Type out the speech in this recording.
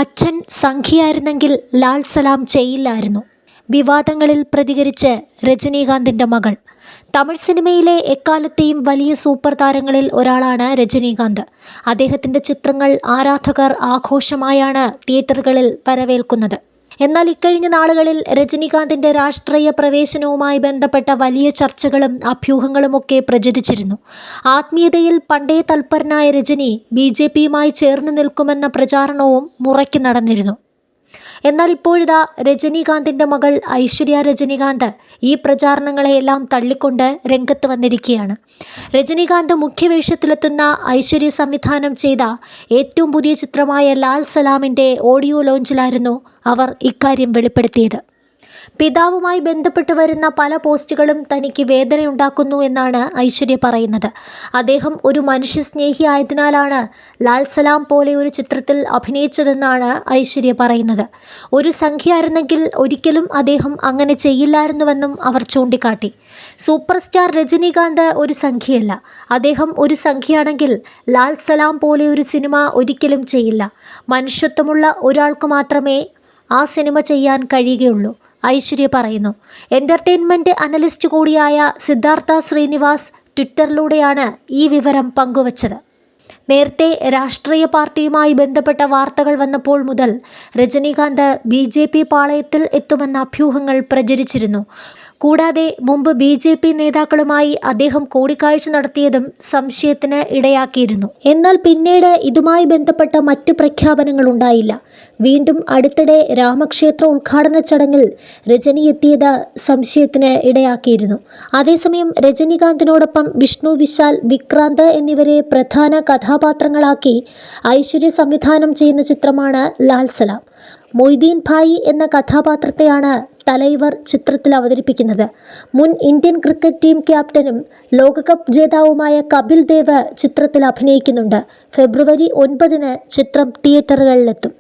അച്ഛൻ സംഖ്യയായിരുന്നെങ്കിൽ ലാൽ സലാം ചെയ്യില്ലായിരുന്നു. വിവാദങ്ങളിൽ പ്രതികരിച്ച് രജനീകാന്തിൻ്റെ മകൾ. തമിഴ് സിനിമയിലെ എക്കാലത്തെയും വലിയ സൂപ്പർ താരങ്ങളിൽ ഒരാളാണ് രജനീകാന്ത്. അദ്ദേഹത്തിൻ്റെ ചിത്രങ്ങൾ ആരാധകർ ആഘോഷമായാണ് തിയേറ്ററുകളിൽ വരവേൽക്കുന്നത്. എന്നാൽ ഇക്കഴിഞ്ഞ നാളുകളിൽ രജനീകാന്തിൻ്റെ രാഷ്ട്രീയ പ്രവേശനവുമായി ബന്ധപ്പെട്ട വലിയ ചർച്ചകളും അഭ്യൂഹങ്ങളുമൊക്കെ പ്രചരിച്ചിരുന്നു. ആത്മീയതയിൽ പണ്ടേ തൽപരനായ രജനി BJPയുമായി ചേർന്ന് നിൽക്കുമെന്ന പ്രചാരണവും മുറയ്ക്ക് നടന്നിരുന്നു. എന്നാൽ ഇപ്പോഴിതാ രജനീകാന്തിൻ്റെ മകൾ ഐശ്വര്യ രജനീകാന്ത് ഈ പ്രചാരണങ്ങളെയെല്ലാം തള്ളിക്കൊണ്ട് രംഗത്ത് വന്നിരിക്കുകയാണ്. രജനീകാന്ത് മുഖ്യവേഷത്തിലെത്തുന്ന ഐശ്വര്യ സംവിധാനം ചെയ്ത ഏറ്റവും പുതിയ ചിത്രമായ ലാൽ സലാമിൻ്റെ ഓഡിയോ ലോഞ്ചിലായിരുന്നു അവർ ഇക്കാര്യം വെളിപ്പെടുത്തിയത്. പിതാവുമായി ബന്ധപ്പെട്ട് വരുന്ന പല പോസ്റ്റുകളും തനിക്ക് വേദനയുണ്ടാക്കുന്നു എന്നാണ് ഐശ്വര്യ പറയുന്നത്. അദ്ദേഹം ഒരു മനുഷ്യസ്നേഹി ആയതിനാലാണ് ലാൽ സലാം പോലെ ഒരു ചിത്രത്തിൽ അഭിനയിച്ചതെന്നാണ് ഐശ്വര്യ പറയുന്നത്. ഒരു സംഖ്യയായിരുന്നെങ്കിൽ ഒരിക്കലും അദ്ദേഹം അങ്ങനെ ചെയ്യില്ലായിരുന്നുവെന്നും അവർ ചൂണ്ടിക്കാട്ടി. സൂപ്പർ സ്റ്റാർ രജനീകാന്ത് ഒരു സംഖ്യയല്ല. അദ്ദേഹം ഒരു സംഖ്യയാണെങ്കിൽ ലാൽ സലാം പോലെ ഒരു സിനിമ ഒരിക്കലും ചെയ്യില്ല. മനുഷ്യത്വമുള്ള ഒരാൾക്ക് മാത്രമേ ആ സിനിമ ചെയ്യാൻ കഴിയുകയുള്ളൂ, ഐശ്വര്യ പറയുന്നു. എൻ്റർടൈൻമെൻറ്റ് അനലിസ്റ്റ് കൂടിയായ സിദ്ധാർത്ഥ ശ്രീനിവാസ് ട്വിറ്ററിലൂടെയാണ് ഈ വിവരം പങ്കുവച്ചത്. നേരത്തെ രാഷ്ട്രീയ പാർട്ടിയുമായി ബന്ധപ്പെട്ട വാർത്തകൾ വന്നപ്പോൾ മുതൽ രജനീകാന്ത് BJP പാളയത്തിൽ എത്തുമെന്ന അഭ്യൂഹങ്ങൾ പ്രചരിച്ചിരുന്നു. കൂടാതെ മുമ്പ് BJP നേതാക്കളുമായി അദ്ദേഹം കൂടിക്കാഴ്ച നടത്തിയതും സംശയത്തിന് ഇടയാക്കിയിരുന്നു. എന്നാൽ പിന്നീട് ഇതുമായി ബന്ധപ്പെട്ട മറ്റ് പ്രഖ്യാപനങ്ങൾ ഉണ്ടായില്ല. വീണ്ടും അടുത്തിടെ രാമക്ഷേത്ര ഉദ്ഘാടന ചടങ്ങിൽ രജനി എത്തിയത് സംശയത്തിന് ഇടയാക്കിയിരുന്നു. അതേസമയം രജനീകാന്തിനോടൊപ്പം വിഷ്ണു വിശാൽ, വിക്രാന്ത് എന്നിവരെ പ്രധാന കഥാപാത്രങ്ങളാക്കി ഐശ്വര്യ സംവിധാനം ചെയ്യുന്ന ചിത്രമാണ് ലാൽ സലാം. മൊയ്തീൻ ഭായി എന്ന കഥാപാത്രത്തെയാണ് തലൈവർ ചിത്രത്തിൽ അവതരിപ്പിക്കുന്നത്. മുൻ ഇന്ത്യൻ ക്രിക്കറ്റ് ടീം ക്യാപ്റ്റനും ലോകകപ്പ് ജേതാവുമായ കപിൽ ദേവ് ചിത്രത്തിൽ അഭിനയിക്കുന്നുണ്ട്. ഫെബ്രുവരി 9 ചിത്രം തിയേറ്ററുകളിലെത്തും.